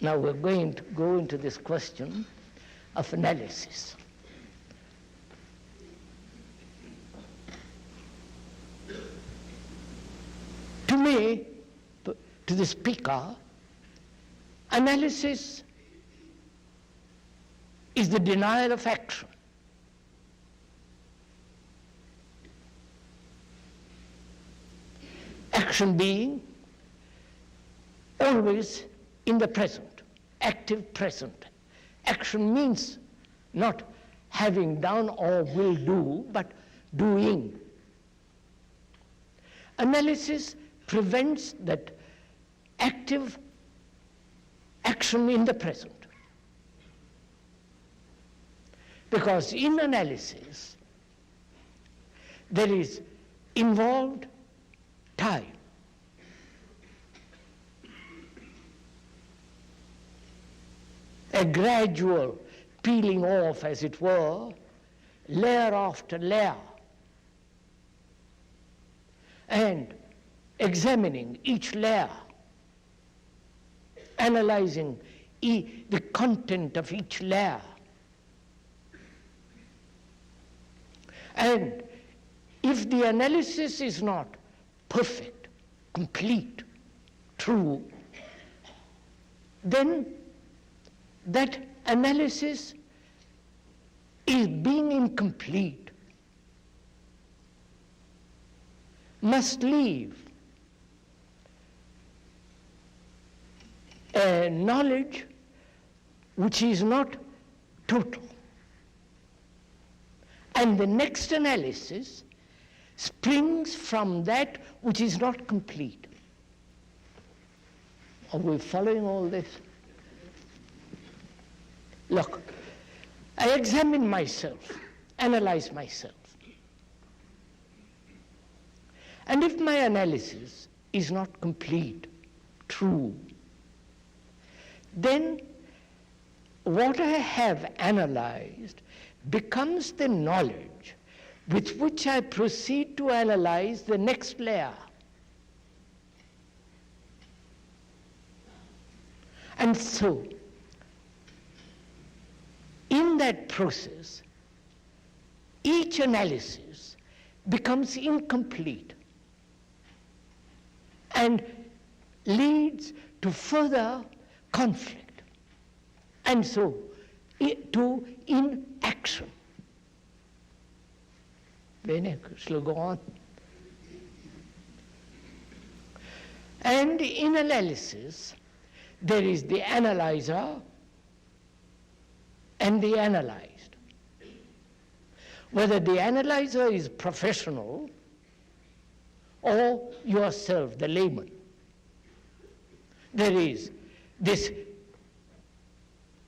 Now we're going to go into this question of analysis. To me, to the speaker, analysis is the denial of action. Action being always in the present, active present. Action means not having done or will do, but doing. Analysis prevents that active action in the present. Because in analysis, there is involved time. A gradual peeling off, as it were, layer after layer, and examining each layer, analyzing the content of each layer. And if the analysis is not perfect, complete, true, then that analysis is being incomplete, must leave a knowledge which is not total. And the next analysis springs from that which is not complete. Are we following all this? Look, I examine myself, analyze myself. And if my analysis is not complete, true, then what I have analyzed becomes the knowledge with which I proceed to analyze the next layer. And so, in that process, each analysis becomes incomplete and leads to further conflict, and so to inaction. Bene, shall go on. And in analysis, there is the analyzer and the analyzed. Whether the analyzer is professional or yourself, the layman, there is this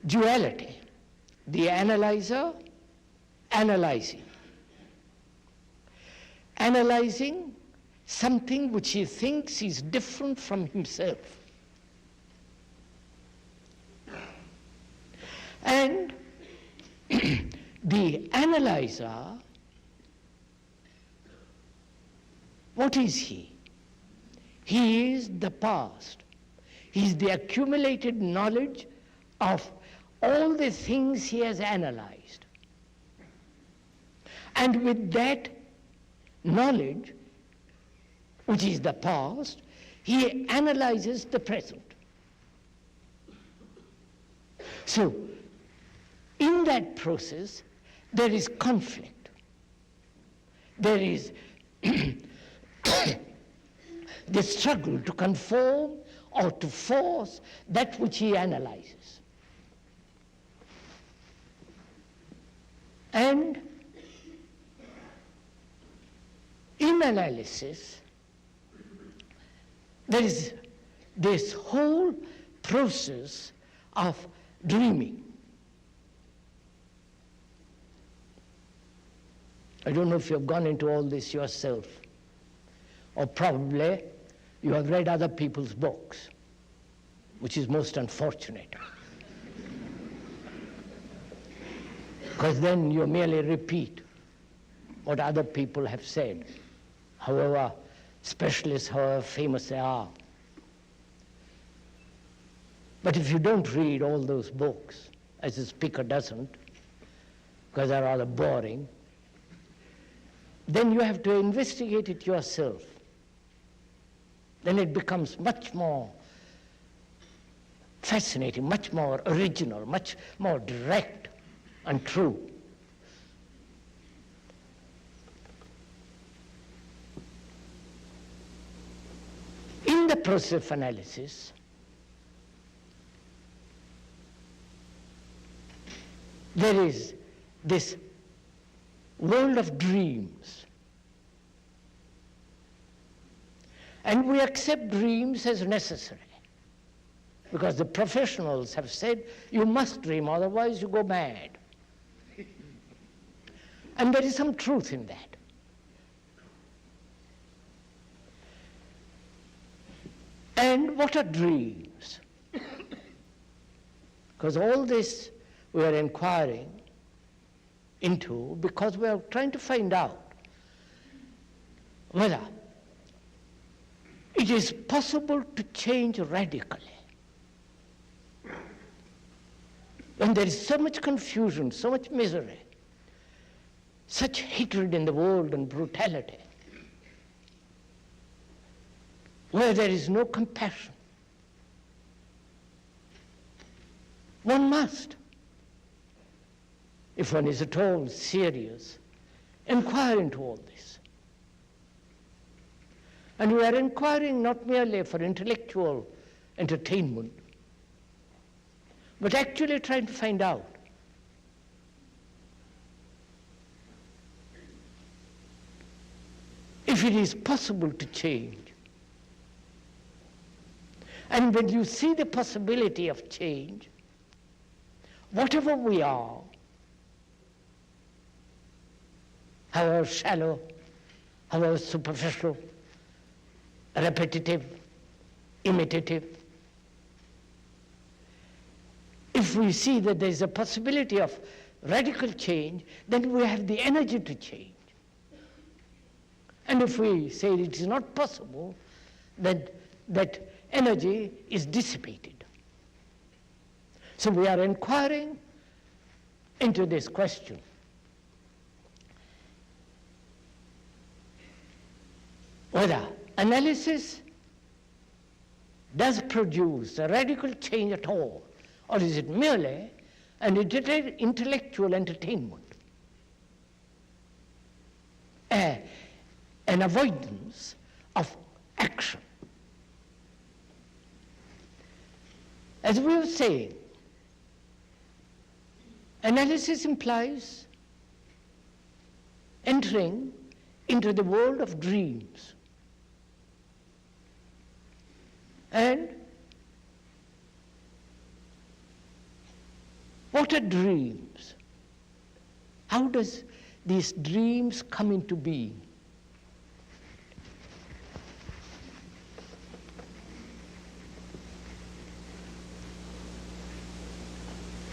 duality, the analyzer analyzing. Analyzing something which he thinks is different from himself. And the analyzer, what is he? He is the past. He is the accumulated knowledge of all the things he has analyzed. And with that knowledge, which is the past, he analyzes the present. So, in that process, there is conflict. There is the struggle to conform or to force that which he analyzes. And in analysis, there is this whole process of dreaming. I don't know if you've gone into all this yourself, or probably you have read other people's books, which is most unfortunate. Because then you merely repeat what other people have said, however specialists, however famous they are. But if you don't read all those books, as the speaker doesn't, because they're rather boring, then you have to investigate it yourself. Then it becomes much more fascinating, much more original, much more direct and true. In the process of analysis, there is this world of dreams. And we accept dreams as necessary, because the professionals have said, you must dream, otherwise you go mad. And there is some truth in that. And what are dreams? Because all this we are inquiring into because we are trying to find out whether it is possible to change radically. When there is so much confusion, so much misery, such hatred in the world and brutality, where there is no compassion, one must, if one is at all serious, inquire into all this. And we are inquiring not merely for intellectual entertainment, but actually trying to find out if it is possible to change. And when you see the possibility of change, whatever we are, however shallow, however superficial, repetitive, imitative, if we see that there is a possibility of radical change, then we have the energy to change. And if we say it is not possible, then that energy is dissipated. So we are inquiring into this question. Whether analysis does produce a radical change at all, or is it merely an intellectual entertainment, an avoidance of action. As we were saying, analysis implies entering into the world of dreams. And what are dreams? How does these dreams come into being?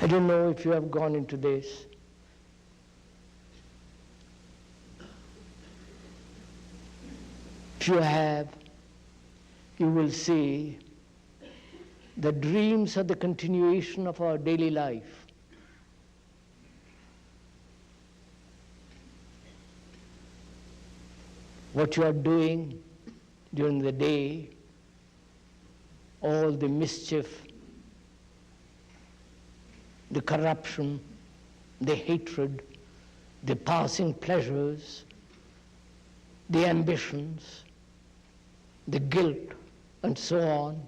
I don't know if you have gone into this. If you have, you will see the dreams are the continuation of our daily life. What you are doing during the day, all the mischief, the corruption, the hatred, the passing pleasures, the ambitions, the guilt, and so on.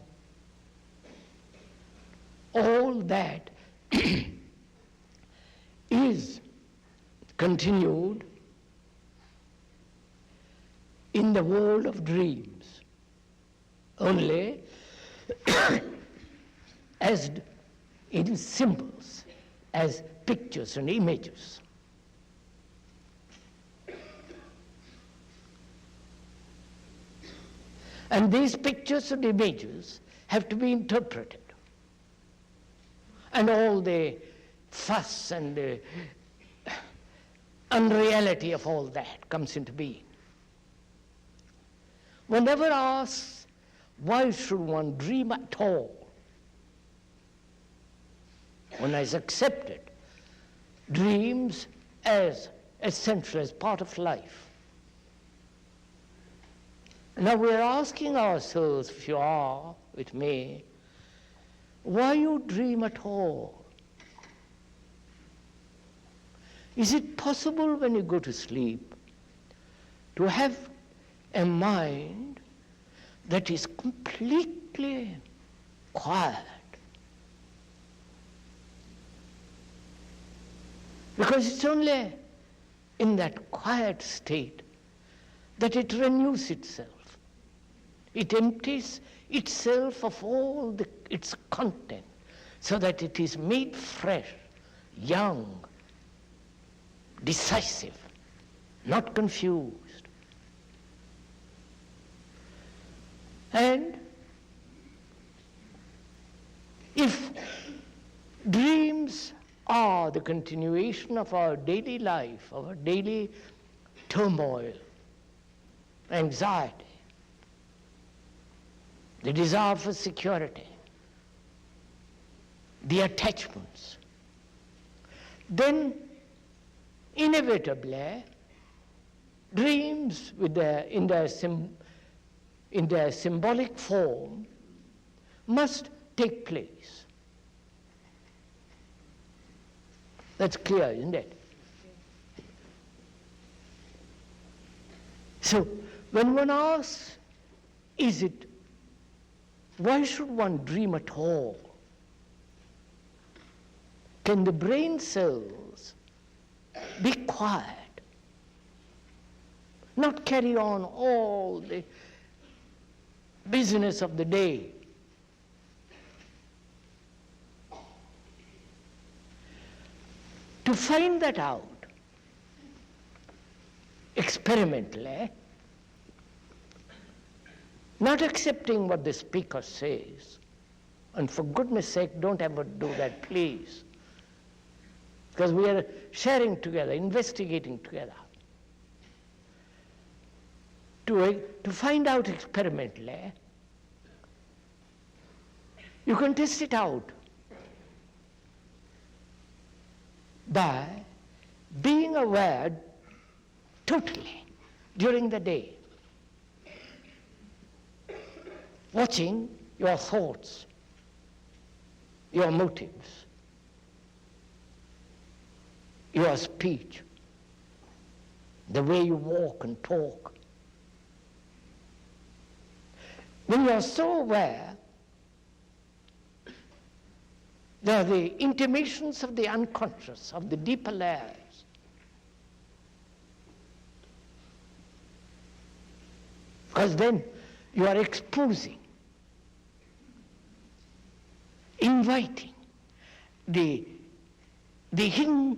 All that is continued in the world of dreams, only as in symbols, as pictures and images. And these pictures and images have to be interpreted. And all the fuss and the unreality of all that comes into being. One never asks, why should one dream at all? one has accepted dreams as essential, as part of life. Now we're asking ourselves, if you are with me, why you dream at all? Is it possible when you go to sleep to have a mind that is completely quiet? Because it's only in that quiet state that it renews itself. It empties itself of all its content so that it is made fresh, young, decisive, not confused. And if dreams are the continuation of our daily life, our daily turmoil, anxiety, the desire for security, the attachments, then inevitably dreams in their symbolic form must take place. That's clear, isn't it? So when one asks, why should one dream at all? Can the brain cells be quiet, not carry on all the business of the day? To find that out experimentally, not accepting what the speaker says, and for goodness sake, don't ever do that, please, because we are sharing together, investigating together. To find out experimentally, you can test it out by being aware totally during the day, watching your thoughts, your motives, your speech, the way you walk and talk. When you are so aware, there are the intimations of the unconscious, of the deeper layers. Because then you are exposing, inviting the hidden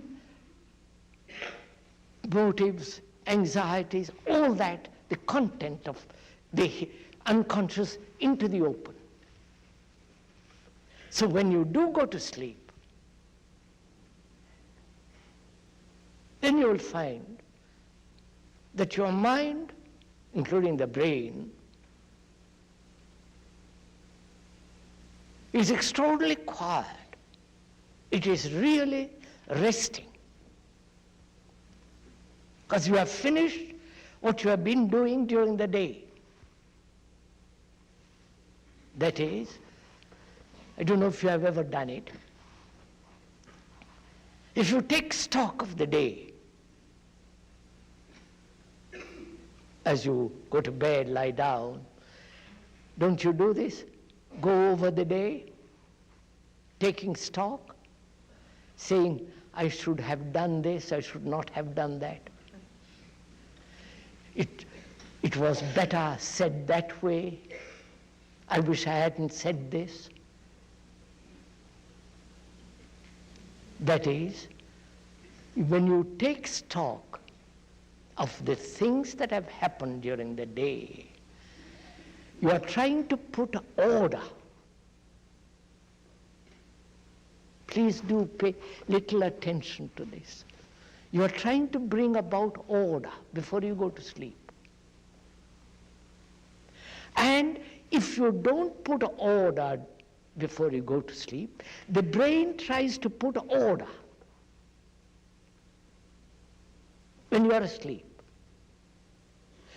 motives, anxieties, all that, the content of the unconscious into the open. So when you do go to sleep, then you will find that your mind, including the brain, is extraordinarily quiet. It is really resting. Because you have finished what you have been doing during the day. That is, I don't know if you have ever done it. If you take stock of the day, as you go to bed, lie down, don't you do this? Go over the day, taking stock, saying, I should have done this, I should not have done that. It was better said that way. I wish I hadn't said this. That is, when you take stock of the things that have happened during the day, you are trying to put order. Please do pay little attention to this. You are trying to bring about order before you go to sleep. And if you don't put order before you go to sleep, the brain tries to put order when you are asleep.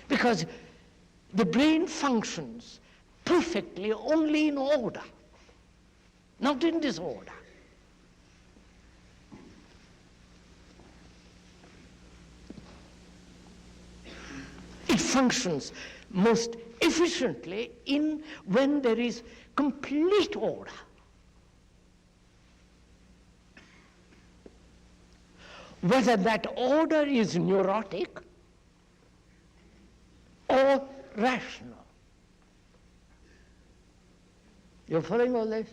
Because the brain functions perfectly only in order, not in disorder. It functions most efficiently when there is complete order. Whether that order is neurotic or rational. You're following all this?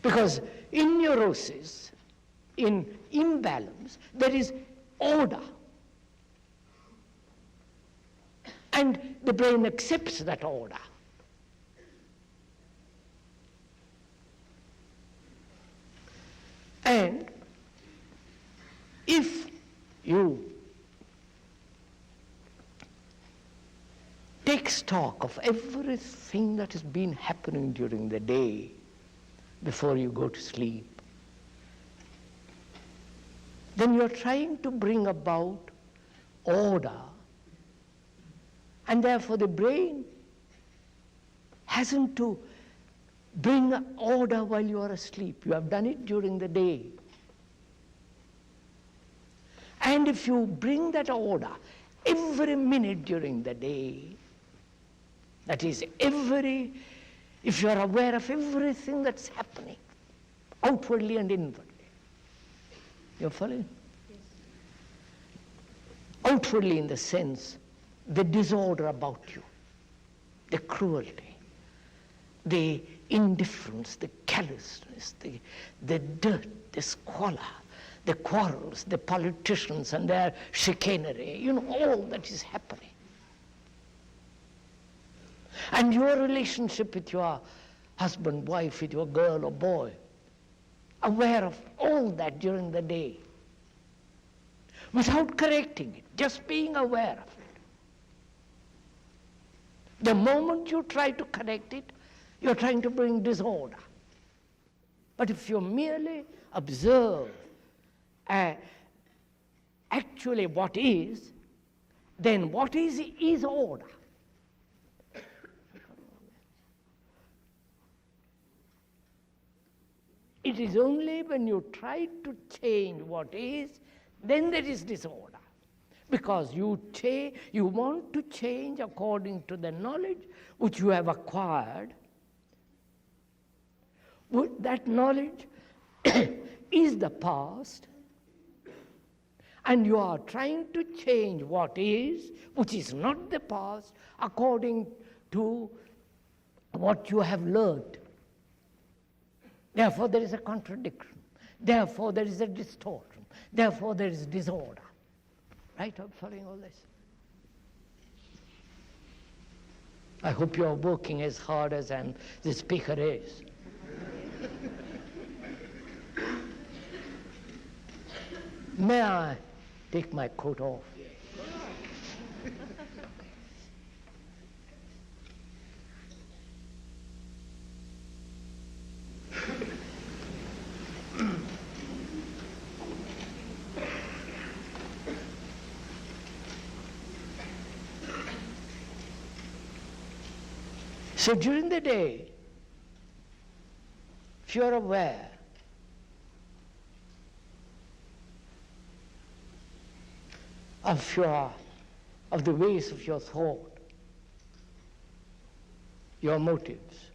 Because in neurosis, in imbalance, there is order. And the brain accepts that order. And if you take stock of everything that has been happening during the day before you go to sleep, then you're trying to bring about order, and therefore the brain hasn't to bring order while you are asleep. You have done it during the day. And if you bring that order every minute during the day, that is if you are aware of everything that's happening, outwardly and inwardly. You're following? Yes. Outwardly in the sense, the disorder about you, the cruelty, the indifference, the callousness, the dirt, the squalor, the quarrels, the politicians and their chicanery, all that is happening. And your relationship with your husband, wife, with your girl or boy, aware of all that during the day, without correcting it, just being aware of it. The moment you try to correct it, you're trying to bring disorder. But if you merely observe actually what is, then what is order. It is only when you try to change what is, then there is disorder. Because you want to change according to the knowledge which you have acquired. That knowledge is the past, and you are trying to change what is, which is not the past, according to what you have learned. Therefore, there is a contradiction. Therefore, there is a distortion. Therefore, there is disorder. Right? I'm following all this. I hope you are working as hard as the speaker is. May I take my coat off? So during the day, if you're aware of the ways of your thought, your motives,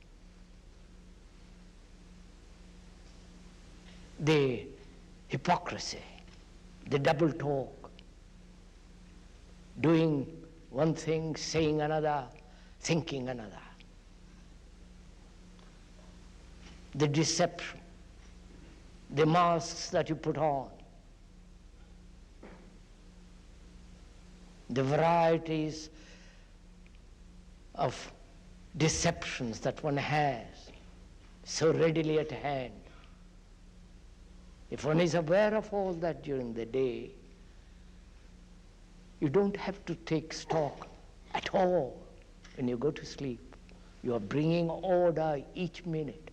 the hypocrisy, the double talk, doing one thing, saying another, thinking another, the deception, the masks that you put on, the varieties of deceptions that one has so readily at hand. If one is aware of all that during the day, you don't have to take stock at all when you go to sleep. You are bringing order each minute.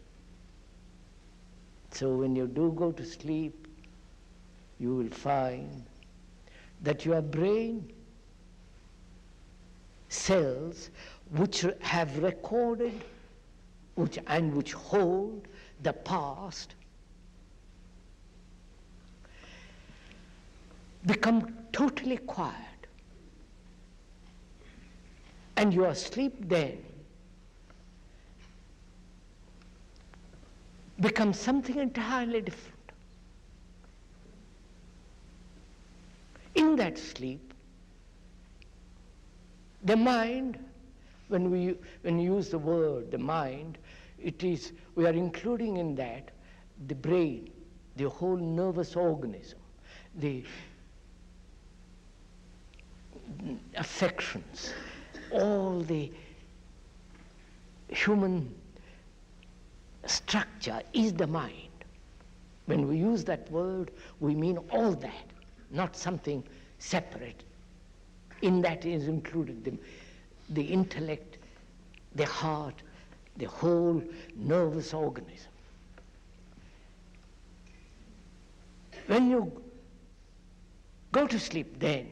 So when you do go to sleep, you will find that your brain cells which have recorded which hold the past become totally quiet. And your sleep then becomes something entirely different. In that sleep, the mind, when we use the word the mind, we are including in that the brain, the whole nervous organism, the affections, all the human structure is the mind. When we use that word, we mean all that, not something separate. In that is included the intellect, the heart, the whole nervous organism. When you go to sleep then,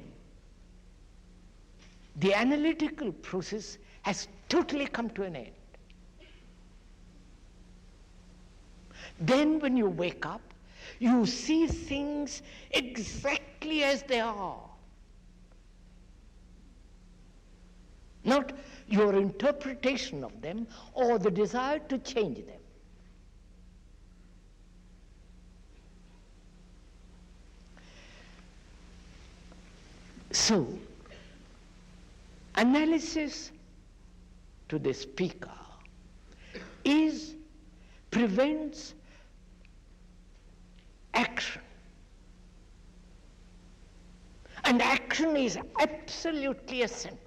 the analytical process has totally come to an end. Then when you wake up, you see things exactly as they are. Not your interpretation of them or the desire to change them. So, analysis to the speaker prevents action. And action is absolutely essential.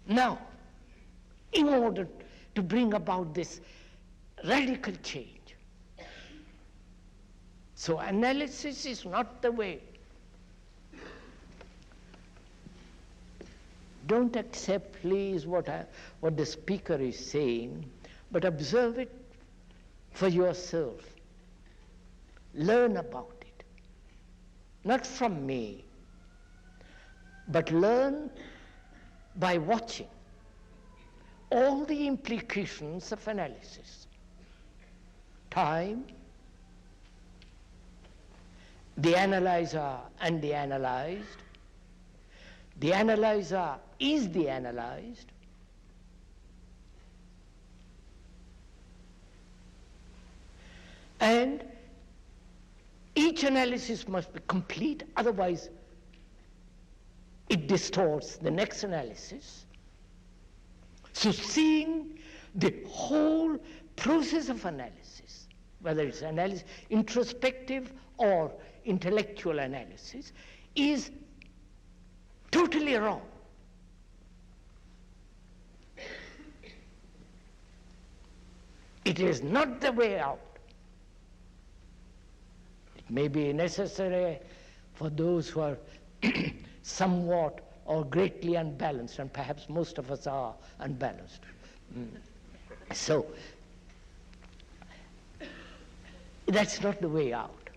Now, in order to bring about this radical change. So analysis is not the way. Don't accept, please, what the speaker is saying, but observe it for yourself. Learn about it. Not from me, but learn by watching all the implications of analysis. Time, the analyzer and the analyzed, the analyzer is the analyzed, and each analysis must be complete, otherwise it distorts the next analysis. So seeing the whole process of analysis, whether it's analysis, introspective or intellectual analysis, is totally wrong. It is not the way out. It may be necessary for those who are somewhat or greatly unbalanced, and perhaps most of us are unbalanced. So, that's not the way out.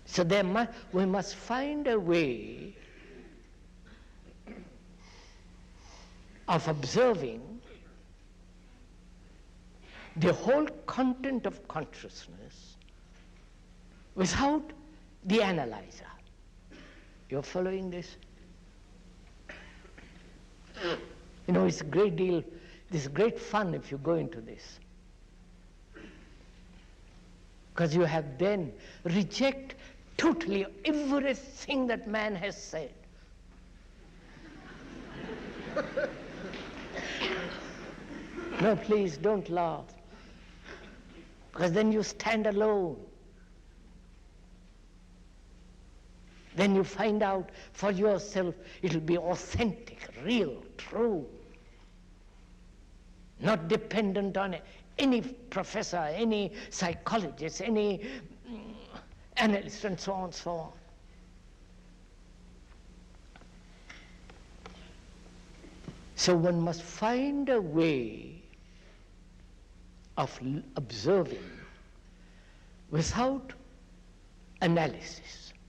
So we must find a way of observing the whole content of consciousness without the analyzer. You're following this? You know, it's a great deal, this is great fun if you go into this. Because you have then reject totally everything that man has said. No, please don't laugh. Because then you stand alone. Then you find out for yourself, it'll be authentic, real, true. Not dependent on any professor, any psychologist, any analyst, and so on and so on. So one must find a way of observing without analysis.